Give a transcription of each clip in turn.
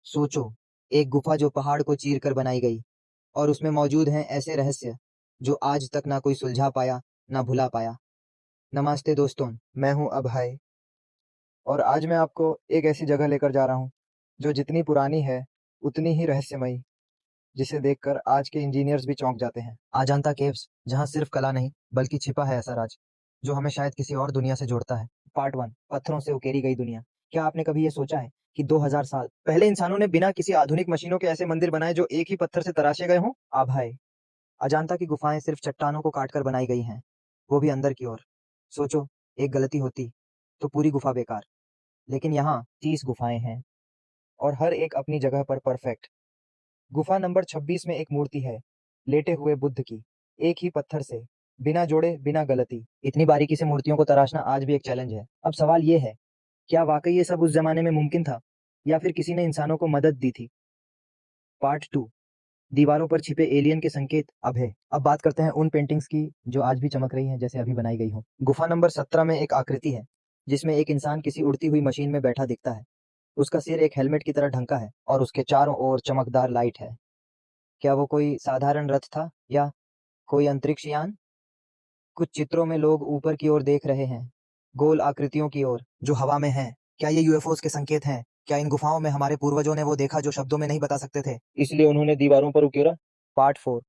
सोचो, एक गुफा जो पहाड़ को चीर कर बनाई गई और उसमें मौजूद हैं ऐसे रहस्य जो आज तक ना कोई सुलझा पाया ना भुला पाया। नमस्ते दोस्तों, मैं हूं अभय और आज मैं आपको एक ऐसी जगह लेकर जा रहा हूं जो जितनी पुरानी है उतनी ही रहस्यमयी, जिसे देखकर आज के इंजीनियर्स भी चौंक जाते हैं। अजंता केव्स, जहां सिर्फ कला नहीं बल्कि छिपा है ऐसा राज जो हमें शायद किसी और दुनिया से जोड़ता है। पार्ट वन, पत्थरों से उकेरी गई दुनिया। क्या आपने कभी ये सोचा है कि 2000 साल पहले इंसानों ने बिना किसी आधुनिक मशीनों के ऐसे मंदिर बनाए जो एक ही पत्थर से तराशे गए हों? आभाए अजंता की गुफाएं सिर्फ चट्टानों को काटकर बनाई गई हैं, वो भी अंदर की ओर। सोचो, एक गलती होती तो पूरी गुफा बेकार। लेकिन यहाँ 30 गुफाएं हैं और हर एक अपनी जगह पर परफेक्ट। गुफा नंबर 26 में एक मूर्ति है, लेटे हुए बुद्ध की, एक ही पत्थर से, बिना जोड़े बिना गलती। इतनी बारीकी से मूर्तियों को तराशना आज भी एक चैलेंज है। अब सवाल ये है, क्या वाकई ये सब उस जमाने में मुमकिन था या फिर किसी ने इंसानों को मदद दी थी? पार्ट टू, दीवारों पर छिपे एलियन के संकेत। अब बात करते हैं उन पेंटिंग्स की जो आज भी चमक रही हैं जैसे अभी बनाई गई हो। गुफा नंबर 17 में एक आकृति है जिसमें एक इंसान किसी उड़ती हुई मशीन में बैठा दिखता है। उसका सिर एक हेलमेट की तरह ढंका है और उसके चारों ओर चमकदार लाइट है। क्या वो कोई साधारण रथ था या कोई अंतरिक्ष यान? कुछ चित्रों में लोग ऊपर की ओर देख रहे हैं, गोल आकृतियों की ओर जो हवा में हैं। क्या ये यूएफओस के संकेत हैं? क्या इन गुफाओं में हमारे पूर्वजों ने वो देखा जो शब्दों में नहीं बता सकते थे, इसलिए उन्होंने दीवारों पर उकेरा? पार्ट फोर,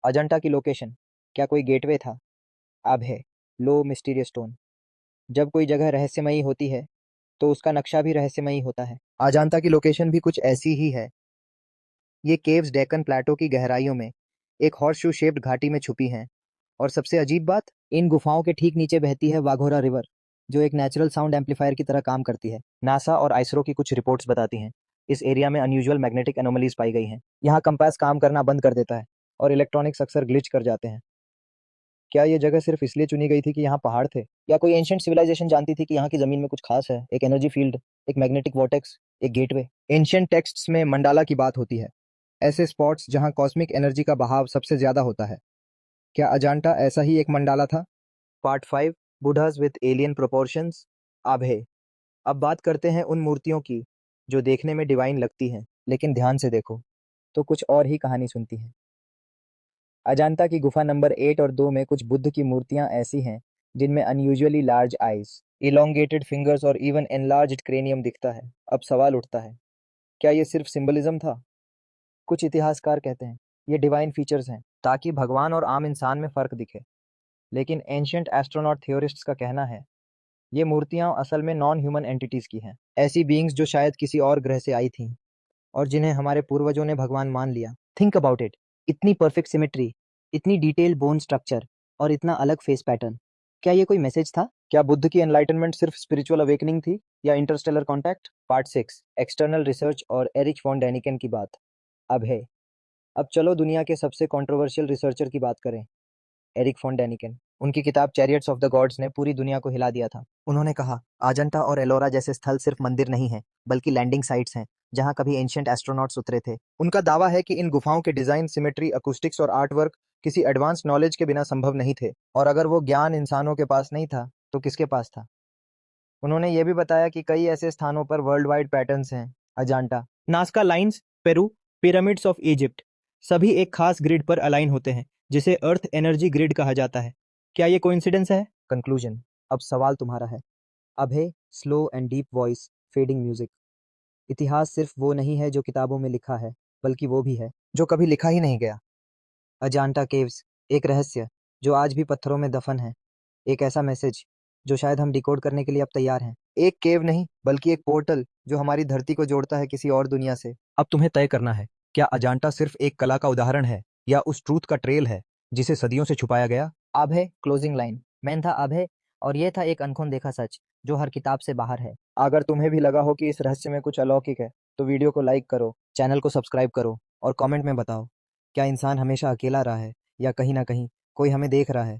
अजंता की लोकेशन। क्या कोई गेटवे था? अब है लो मिस्टीरियस स्टोन। जब कोई जगह रहस्यमयी होती है तो उसका नक्शा भी रहस्यमयी होता है। अजंता की लोकेशन भी कुछ ऐसी ही है। ये केव्स डेक्कन प्लेटो की गहराइयों में एक हॉर्स शू शेप्ड घाटी में छुपी हैं। और सबसे अजीब बात, इन गुफाओं के ठीक नीचे बहती है वाघोरा रिवर, जो एक नेचुरल साउंड एम्पलीफायर की तरह काम करती है। नासा और आइसरो की कुछ रिपोर्ट्स बताती हैं इस एरिया में अनयूजुअल मैग्नेटिक एनोमलीज पाई गई हैं। यहाँ कंपास काम करना बंद कर देता है और इलेक्ट्रॉनिक्स अक्सर ग्लिच कर जाते हैं। क्या ये जगह सिर्फ इसलिए चुनी गई थी कि यहाँ पहाड़ थे, या कोई एंशिएंट सिविलाइजेशन जानती थी कि यहाँ की जमीन में कुछ खास है? एक एनर्जी फील्ड, एक मैग्नेटिक वॉर्टेक्स, एक गेटवे। एंशिएंट टेक्स्ट्स में मंडाला की बात होती है, ऐसे स्पॉट्स जहाँ कॉस्मिक एनर्जी का बहाव सबसे ज्यादा होता है। क्या अजांटा ऐसा ही एक मंडाला था? Part five, Buddhas with alien proportions. अब बात करते हैं उन मूर्तियों की जो देखने में डिवाइन लगती हैं, लेकिन ध्यान से देखो तो कुछ और ही कहानी सुनती है। अजांता की गुफा नंबर 8 और 2 में कुछ बुद्ध की मूर्तियां ऐसी हैं जिनमें unusually large eyes, elongated fingers और इवन एनलार्ज्ड क्रेनियम दिखता है। अब सवाल उठता है, क्या ये सिर्फ सिंबलिज्म था? कुछ इतिहासकार कहते हैं ये डिवाइन फीचर्स हैं ताकि भगवान और आम इंसान में फर्क दिखे। लेकिन एंशियंट एस्ट्रोनॉट थियोरिस्ट्स का कहना है ये मूर्तियां असल में नॉन ह्यूमन एंटिटीज की हैं, ऐसी बीइंग्स जो शायद किसी और ग्रह से आई थीं और जिन्हें हमारे पूर्वजों ने भगवान मान लिया। थिंक अबाउट इट, इतनी परफेक्ट सिमेट्री, इतनी डिटेल बोन स्ट्रक्चर और इतना अलग फेस पैटर्न। क्या ये कोई मैसेज था? क्या बुद्ध की एनलाइटनमेंट सिर्फ स्पिरिचुअल अवेकनिंग थी या Interstellar contact? Part six, external research और एरिच फॉन डैनिकन की बात। अब है अब चलो दुनिया के सबसे कंट्रोवर्शियल रिसर्चर की बात करें, एरिक फॉन डैनिकन। उनकी किताब चैरियट्स ऑफ द गॉड्स ने पूरी दुनिया को हिला दिया था। उन्होंने कहा, अजंता और एलोरा जैसे स्थल सिर्फ मंदिर नहीं हैं, बल्कि लैंडिंग साइट्स हैं जहां कभी एंशिएंट एस्ट्रोनॉट्स उतरे थे। उनका दावा है कि इन गुफाओं के डिजाइन, सिमेट्री, अकूस्टिक्स और आर्ट वर्क किसी एडवांस नॉलेज के बिना संभव नहीं थे। और अगर वो ज्ञान इंसानों के पास नहीं था तो किसके पास था? उन्होंने ये भी बताया कि कई ऐसे स्थानों पर वर्ल्ड वाइड पैटर्न्स हैं। Ajanta, Nazca lines, Peru, pyramids of Egypt, सभी एक खास ग्रिड पर अलाइन होते हैं जिसे अर्थ एनर्जी ग्रिड कहा जाता है। क्या ये कोइंसिडेंस है? कंक्लूजन, अब सवाल तुम्हारा है। अब है slow and deep voice, fading music. इतिहास सिर्फ वो नहीं है जो किताबों में लिखा है, बल्कि वो भी है जो कभी लिखा ही नहीं गया। अजांटा केव्स, एक रहस्य जो आज भी पत्थरों में दफन है, एक ऐसा मैसेज जो शायद हम डिकोड करने के लिए अब तैयार हैं। एक केव नहीं बल्कि एक पोर्टल जो हमारी धरती को जोड़ता है किसी और दुनिया से। अब तुम्हें तय करना है, क्या अजांटा सिर्फ एक कला का उदाहरण है या उस ट्रूथ का ट्रेल है जिसे सदियों से छुपाया गया? अब है क्लोजिंग लाइन। मैं था अब है और ये था एक अनखोन देखा सच जो हर किताब से बाहर है। अगर तुम्हें भी लगा हो कि इस रहस्य में कुछ अलौकिक है तो वीडियो को लाइक करो, चैनल को सब्सक्राइब करो और कमेंट में बताओ, क्या इंसान हमेशा अकेला रहा है या कहीं ना कहीं कोई हमें देख रहा है?